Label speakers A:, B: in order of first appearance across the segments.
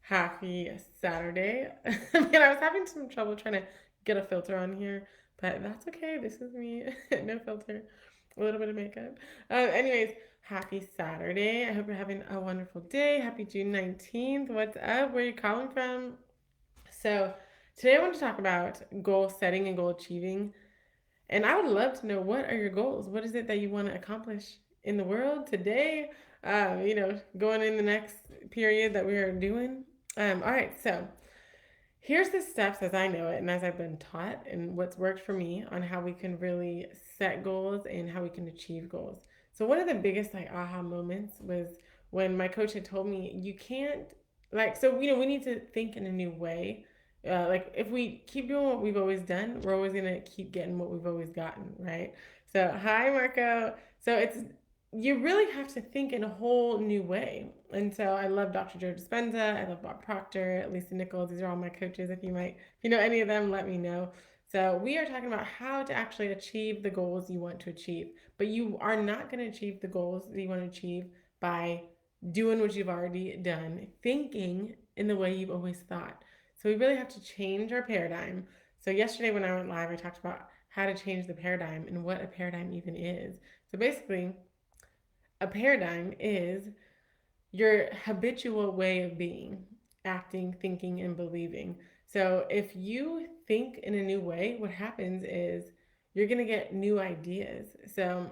A: Happy Saturday. Man, I was having some trouble trying to get a filter on here, but that's okay. This is me. No filter. A little bit of makeup. Anyways, happy Saturday. I hope you're having a wonderful day. Happy June 19th. What's up? Where are you calling from? So, today I want to talk about goal setting and goal achieving. And I would love to know, what are your goals? What is it that you want to accomplish in the world today? Going in the next period that we are doing. All right, so here's the steps as I know it and as I've been taught, and what's worked for me on how we can really set goals and how we can achieve goals. So one of the biggest like aha moments was when my coach had told me you can't we need to think in a new way. Like if we keep doing what we've always done, we're always gonna keep getting what we've always gotten, right? So hi Marco. So it's you really have to think in a whole new way. And so I love Dr. Joe Dispenza. I love Bob Proctor, Lisa Nichols. These are all my coaches. If you know any of them, let me know. So we are talking about how to actually achieve the goals you want to achieve. But you are not going to achieve the goals that you want to achieve by doing what you've already done, thinking in the way you've always thought. So we really have to change our paradigm. So yesterday when I went live, I talked about how to change the paradigm and what a paradigm even is. So basically, a paradigm is your habitual way of being, acting, thinking, and believing. So if you think in a new way, what happens is you're going to get new ideas. So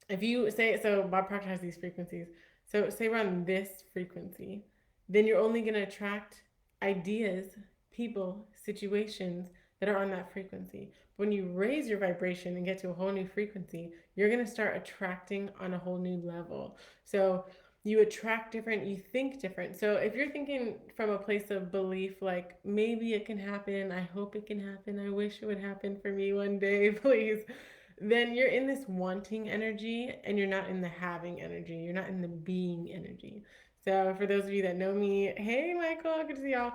A: if you say, so Bob Proctor has these frequencies. So say we're on this frequency, then you're only going to attract ideas, people, situations that are on that frequency. When you raise your vibration and get to a whole new frequency, you're going to start attracting on a whole new level. So you attract different, you think different. So if you're thinking from a place of belief, like maybe it can happen, I hope it can happen, I wish it would happen for me one day, please, then you're in this wanting energy and you're not in the having energy. You're not in the being energy. So for those of you that know me, hey Michael, good to see y'all.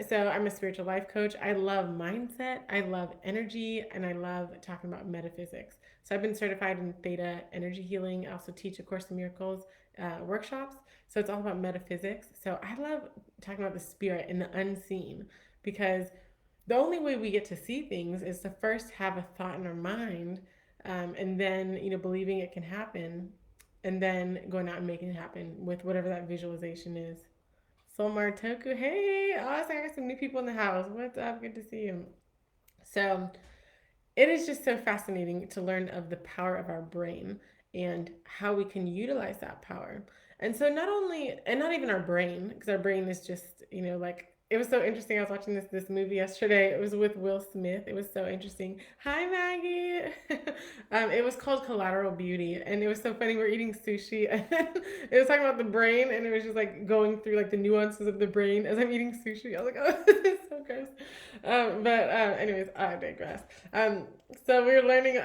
A: So I'm a spiritual life coach. I love mindset, I love energy, and I love talking about metaphysics. So I've been certified in theta energy healing. I also teach A Course in Miracles workshops. So it's all about metaphysics. So I love talking about the spirit and the unseen, because the only way we get to see things is to first have a thought in our mind, and then believing it can happen, and then going out and making it happen with whatever that visualization is. Solmar Toku, hey, awesome! I got some new people in the house. What's up? Good to see you. So it is just so fascinating to learn of the power of our brain and how we can utilize that power. And so not only, and not even our brain, because our brain is just, like, it was so interesting. I was watching this movie yesterday. It was with Will Smith. It was so interesting. Hi Maggie. It was called Collateral Beauty, and it was so funny. We're eating sushi, and it was talking about the brain, and it was just like going through like the nuances of the brain as I'm eating sushi. I was like, oh, this is so gross. Anyways, I digress. Um, so we're learning.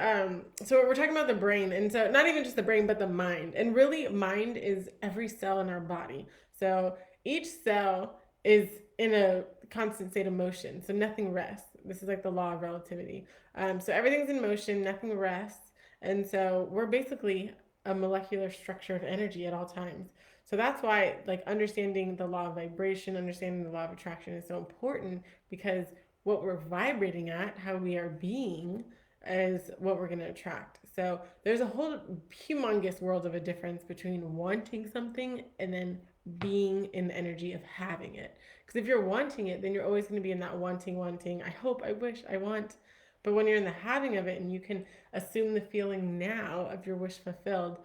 A: So we're talking about the brain, and so not even just the brain, but the mind. And really, mind is every cell in our body. So each cell is in a constant state of motion. So nothing rests. This is like the law of relativity. So everything's in motion, nothing rests, and so we're basically a molecular structure of energy at all times. So that's why, like, understanding the law of vibration, understanding the law of attraction is so important, because what we're vibrating at, how we are being, is what we're going to attract. So there's a whole humongous world of a difference between wanting something and then being in the energy of having it. Because if you're wanting it, then you're always going to be in that wanting. I hope, I wish, I want. But when you're in the having of it and you can assume the feeling now of your wish fulfilled,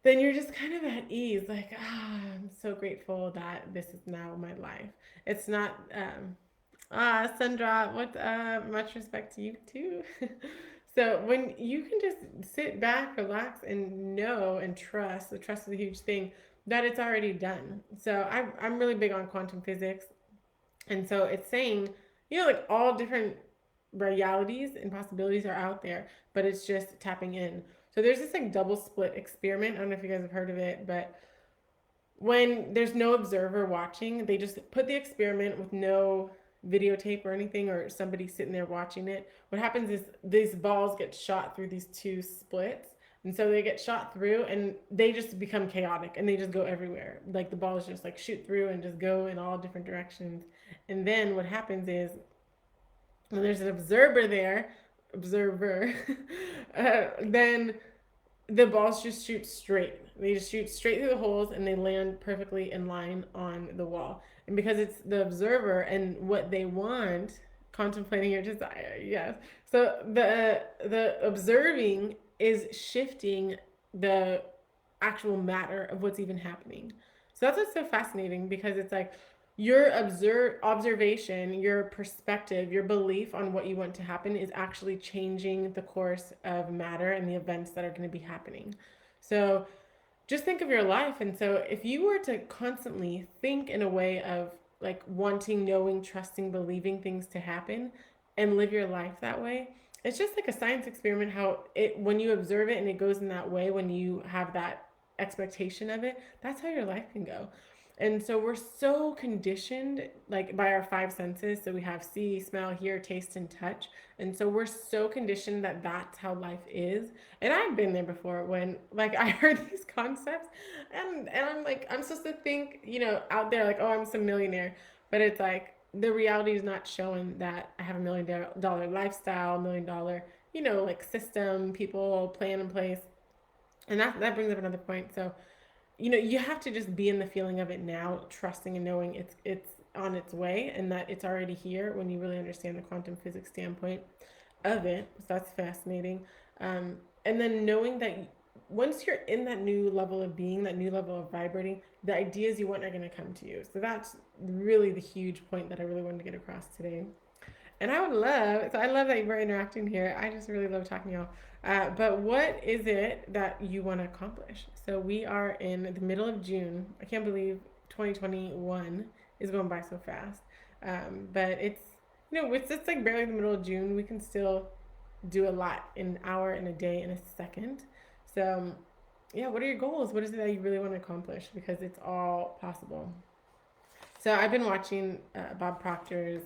A: then you're just kind of at ease. Like, I'm so grateful that this is now my life. It's not, Sandra, what, much respect to you too. So when you can just sit back, relax, and know and trust, the trust is a huge thing, that it's already done. So I'm really big on quantum physics. And so it's saying, like all different realities and possibilities are out there, but it's just tapping in. So there's this like double split experiment. I don't know if you guys have heard of it, but when there's no observer watching, they just put the experiment with no videotape or anything, or somebody sitting there watching it. What happens is these balls get shot through these two splits, And so they get shot through and they just become chaotic and they just go everywhere. Like the balls just like shoot through and just go in all different directions. And then what happens is when there's an observer, then the balls just shoot straight. They just shoot straight through the holes and they land perfectly in line on the wall. And because it's the observer and what they want, contemplating your desire, yes. So the observing is shifting the actual matter of what's even happening. So that's what's so fascinating because it's like your observation, your perspective, your belief on what you want to happen is actually changing the course of matter and the events that are going to be happening. So just think of your life. And so if you were to constantly think in a way of like wanting, knowing, trusting, believing things to happen and live your life that way, it's just like a science experiment how it when you observe it and it goes in that way, when you have that expectation of it, that's how your life can go. And so we're so conditioned like by our five senses. So we have see, smell, hear, taste, and touch. And so we're so conditioned that that's how life is. And I've been there before when like I heard these concepts and I'm like, I'm supposed to think, out there like, oh, I'm some millionaire. But it's like the reality is not showing that I have $1 million lifestyle, $1 million, like system, people, plan in place. And that brings up another point. So you have to just be in the feeling of it now, trusting and knowing it's on its way and that it's already here when you really understand the quantum physics standpoint of it. So that's fascinating. And then knowing that once you're in that new level of being, that new level of vibrating, the ideas you want are going to come to you. So that's really the huge point that I really wanted to get across today. And I love that we're interacting here. I just really love talking to y'all. But what is it that you want to accomplish? So we are in the middle of June. I can't believe 2021 is going by so fast. But it's like barely the middle of June. We can still do a lot in an hour, in a day, in a second. So, yeah, what are your goals? What is it that you really want to accomplish? Because it's all possible. So I've been watching Bob Proctor's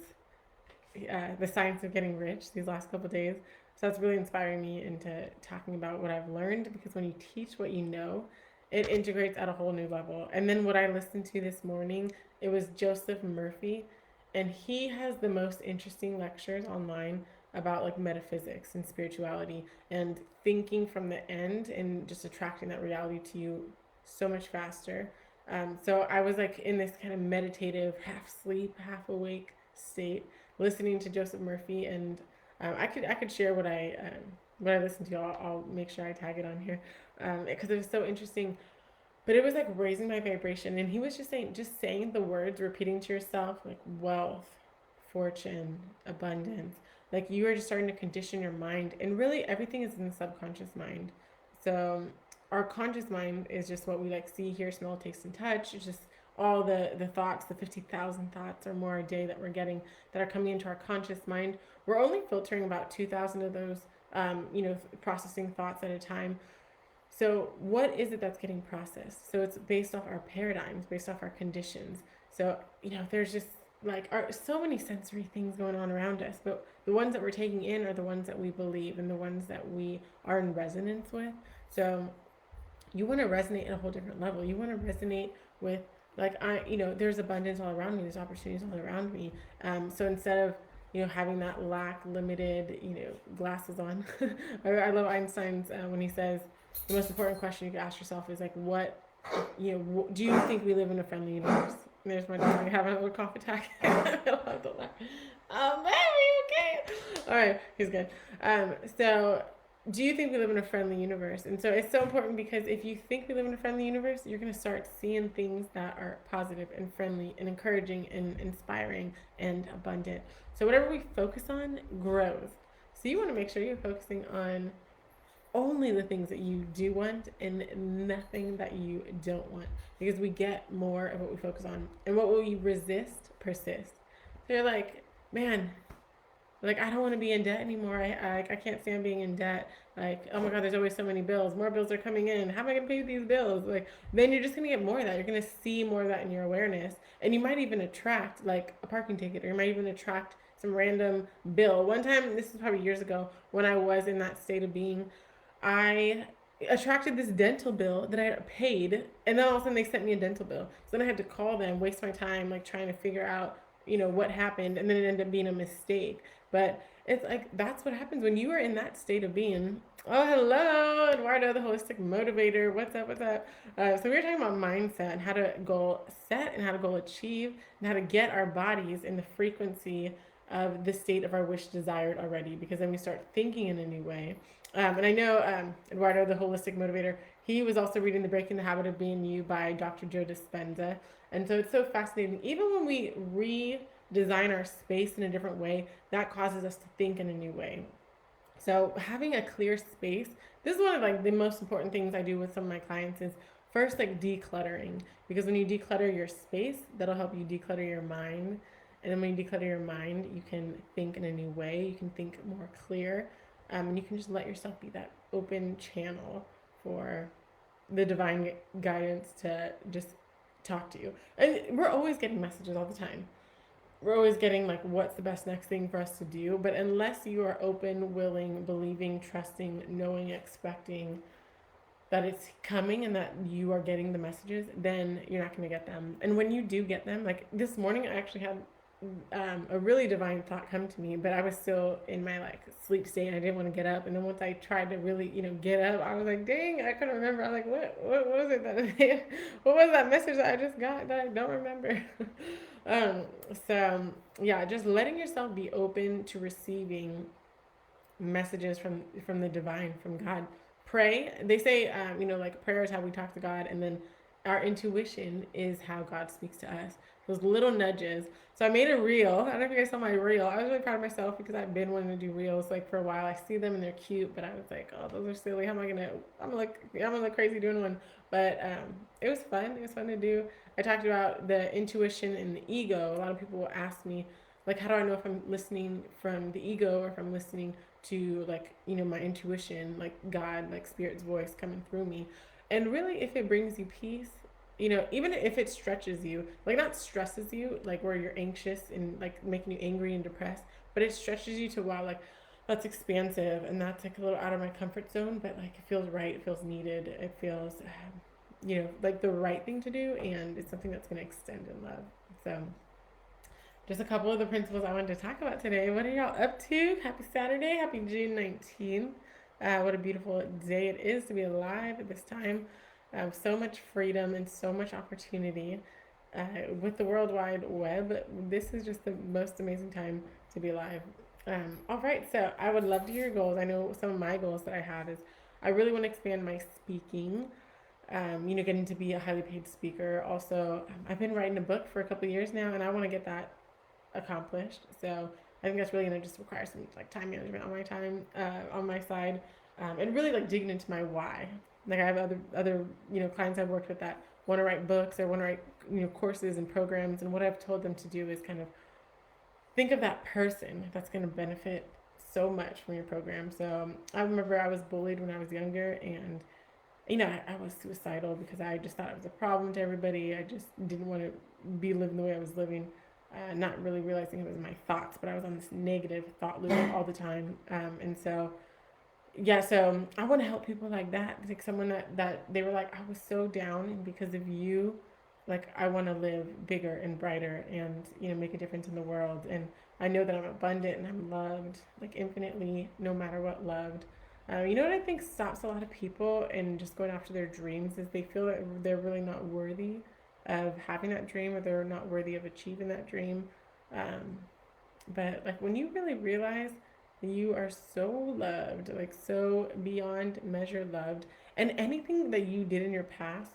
A: The Science of Getting Rich these last couple of days. So that's really inspiring me into talking about what I've learned because when you teach what you know, it integrates at a whole new level. And then what I listened to this morning, it was Joseph Murphy, and he has the most interesting lectures online about like metaphysics and spirituality and thinking from the end and just attracting that reality to you so much faster. So I was like in this kind of meditative, half sleep, half awake state listening to Joseph Murphy, and I could share what I listened to. I'll make sure I tag it on here because it was so interesting. But it was like raising my vibration, and he was just saying the words, repeating to yourself like wealth, fortune, abundance. Like you are just starting to condition your mind, and really everything is in the subconscious mind. So our conscious mind is just what we like see, hear, smell, taste, and touch. It's just all the thoughts, the 50,000 thoughts or more a day that we're getting that are coming into our conscious mind. We're only filtering about 2,000 of those, processing thoughts at a time. So, what is it that's getting processed? So, it's based off our paradigms, based off our conditions. So, there's just so many sensory things going on around us, but the ones that we're taking in are the ones that we believe and the ones that we are in resonance with. So, you want to resonate at a whole different level. You want to resonate with there's abundance all around me. There's opportunities all around me. So instead of having that lack, limited, glasses on, I love Einstein's when he says the most important question you can ask yourself is like, what, do you think we live in a friendly universe? And there's my dog having a little cough attack. I love the laugh. Baby, okay. All right, he's good. So do you think we live in a friendly universe? And so it's so important because if you think we live in a friendly universe, you're going to start seeing things that are positive and friendly and encouraging and inspiring and abundant. So whatever we focus on grows. So you want to make sure you're focusing on only the things that you do want and nothing that you don't want because we get more of what we focus on. And what will you resist persists. So you're like, man, like I don't want to be in debt anymore. I can't stand being in debt. Like, oh my God, there's always so many bills. More bills are coming in. How am I gonna pay these bills? Like, then you're just gonna get more of that. You're gonna see more of that in your awareness, and you might even attract like a parking ticket, or you might even attract some random bill. One time, this is probably years ago, when I was in that state of being, I attracted this dental bill that I had paid, and then all of a sudden they sent me a dental bill. So then I had to call them, waste my time like trying to figure out, what happened, and then it ended up being a mistake. But it's like that's what happens when you are in that state of being. Oh, hello, Eduardo, the holistic motivator. What's up? What's up? So we were talking about mindset and how to goal set and how to goal achieve and how to get our bodies in the frequency of the state of our wish desired already. Because then we start thinking in a new way. And I know Eduardo, the holistic motivator, he was also reading The Breaking the Habit of Being You by Dr. Joe Dispenza. And so it's so fascinating. Even when we redesign our space in a different way, that causes us to think in a new way. So having a clear space, this is one of like the most important things I do with some of my clients is first like decluttering. Because when you declutter your space, that'll help you declutter your mind. And then when you declutter your mind, you can think in a new way. You can think more clear. And you can just let yourself be that open channel for the divine guidance to just talk to you. And we're always getting messages all the time. We're always getting like what's the best next thing for us to do, but unless you are open, willing, believing, trusting, knowing, expecting that it's coming and that you are getting the messages, then you're not going to get them. And when you do get them, like this morning I actually had a really divine thought come to me, but I was still in my like sleep state and I didn't want to get up. And then once I tried to really, get up, I was like, dang, I couldn't remember. I was like, what was it that, what was that message that I just got that I don't remember? um, so yeah, just letting yourself be open to receiving messages from the divine, from God. Pray. They say, like prayer is how we talk to God, and then our intuition is how God speaks to us. Those little nudges. So I made a reel. I don't know if you guys saw my reel. I was really proud of myself because I've been wanting to do reels like for a while. I see them and they're cute, but I was like, oh, those are silly. How am I gonna? I'm gonna look crazy doing one. But it was fun. It was fun to do. I talked about the intuition and the ego. A lot of people will ask me, like, how do I know if I'm listening from the ego or if I'm listening to like my intuition, like God, like spirit's voice coming through me. And really, if it brings you peace, even if it stretches you, like not stresses you, like where you're anxious and like making you angry and depressed, but it stretches you to wow, like that's expansive and that's like a little out of my comfort zone, but like it feels right, it feels needed, it feels like the right thing to do, and it's something that's going to extend in love. So just a couple of the principles I wanted to talk about today. What are y'all up to? Happy Saturday. Happy June 19th. What a beautiful day it is to be alive at this time. So much freedom and so much opportunity with the World Wide Web. This is just the most amazing time to be alive. All right, so I would love to hear your goals. I know some of my goals that I have is I really want to expand my speaking. Getting to be a highly paid speaker. Also, I've been writing a book for a couple of years now, and I want to get that accomplished. So I think that's really gonna just require some like time management on my time, on my side, and really like digging into my why. Like I have other clients I've worked with that want to write books or want to write courses and programs, and what I've told them to do is kind of think of that person that's going to benefit so much from your program. So I remember I was bullied when I was younger, and I was suicidal because I just thought it was a problem to everybody. I just didn't want to be living the way I was living, not really realizing it was my thoughts, but I was on this negative thought loop all the time. And so, yeah, so I want to help people like that. Like someone that they were like, I was so down, and because of you, like I want to live bigger and brighter and, make a difference in the world. And I know that I'm abundant and I'm loved, like infinitely, no matter what, loved. What I think stops a lot of people and just going after their dreams is they feel that they're really not worthy of having that dream, or they're not worthy of achieving that dream. Um, but like when you really realize you are so loved, like so beyond measure loved, and anything that you did in your past,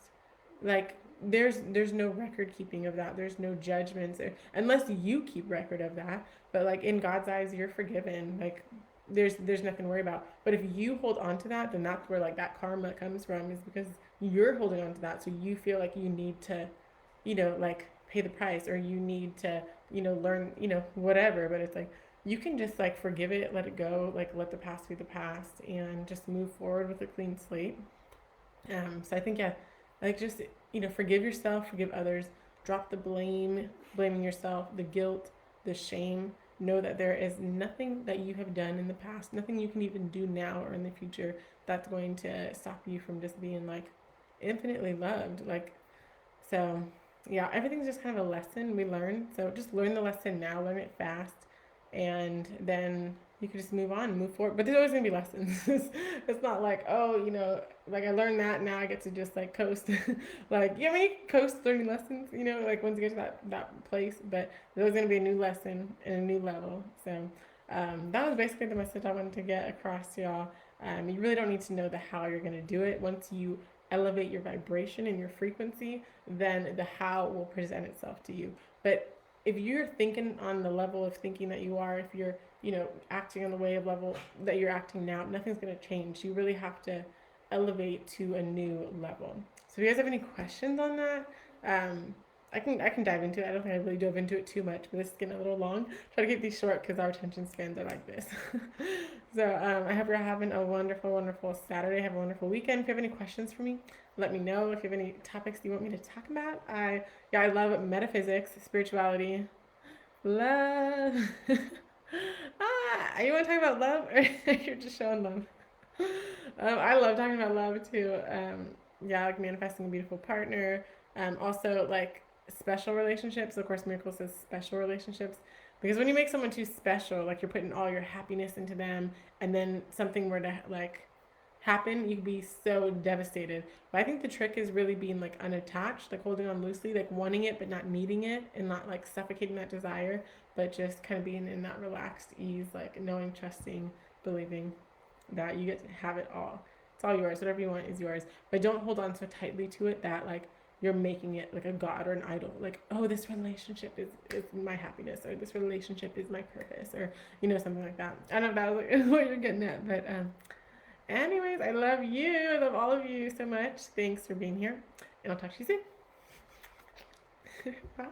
A: like there's no record keeping of that. There's no judgments unless you keep record of that. But like in God's eyes, you're forgiven. Like there's nothing to worry about. But if you hold on to that, then that's where like that karma comes from, is because you're holding on to that. So you feel like you need to, like pay the price, or you need to, learn, whatever. But it's like you can just like forgive it, let it go, like let the past be the past, and just move forward with a clean slate. So I think, yeah, like just, forgive yourself, forgive others, drop the blame, blaming yourself, the guilt, the shame, know that there is nothing that you have done in the past, nothing you can even do now or in the future that's going to stop you from just being like infinitely loved. Like, so yeah, everything's just kind of a lesson we learn. So just learn the lesson now, learn it fast, and then you can just move on, move forward. But there's always gonna be lessons. It's not like, oh, like I learned that, now I get to just like coast. Like, yeah, I mean, you can coast learning lessons, like once you get to that place. But there's gonna be a new lesson and a new level. So that was basically the message I wanted to get across to y'all. You really don't need to know the how you're gonna do it. Once you elevate your vibration and your frequency, then the how will present itself to you. But if you're thinking on the level of thinking that you are, if you're, acting on the way of level that you're acting now, nothing's going to change. You really have to elevate to a new level. So if you guys have any questions on that, I can dive into it. I don't think I really dove into it too much, but this is getting a little long. Try to keep these short because our attention spans are like this. So I hope you're having a wonderful, wonderful Saturday. Have a wonderful weekend. If you have any questions for me, let me know. If you have any topics you want me to talk about, I love metaphysics, spirituality, love. You want to talk about love, or you're just showing love? I love talking about love too. Yeah, like manifesting a beautiful partner. Also like special relationships. Of course, Miracle says special relationships because when you make someone too special, like you're putting all your happiness into them, and then something were to like happen, you'd be so devastated. But I think the trick is really being like unattached, like holding on loosely, like wanting it but not needing it, and not like suffocating that desire, but just kind of being in that relaxed ease, like knowing, trusting, believing that you get to have it all. It's all yours. Whatever you want is yours. But don't hold on so tightly to it that like you're making it like a god or an idol. Like, oh, this relationship is my happiness, or this relationship is my purpose, or something like that. I don't know if that was like, what you're getting at, but anyways, I love you. I love all of you so much. Thanks for being here, and I'll talk to you soon. Bye.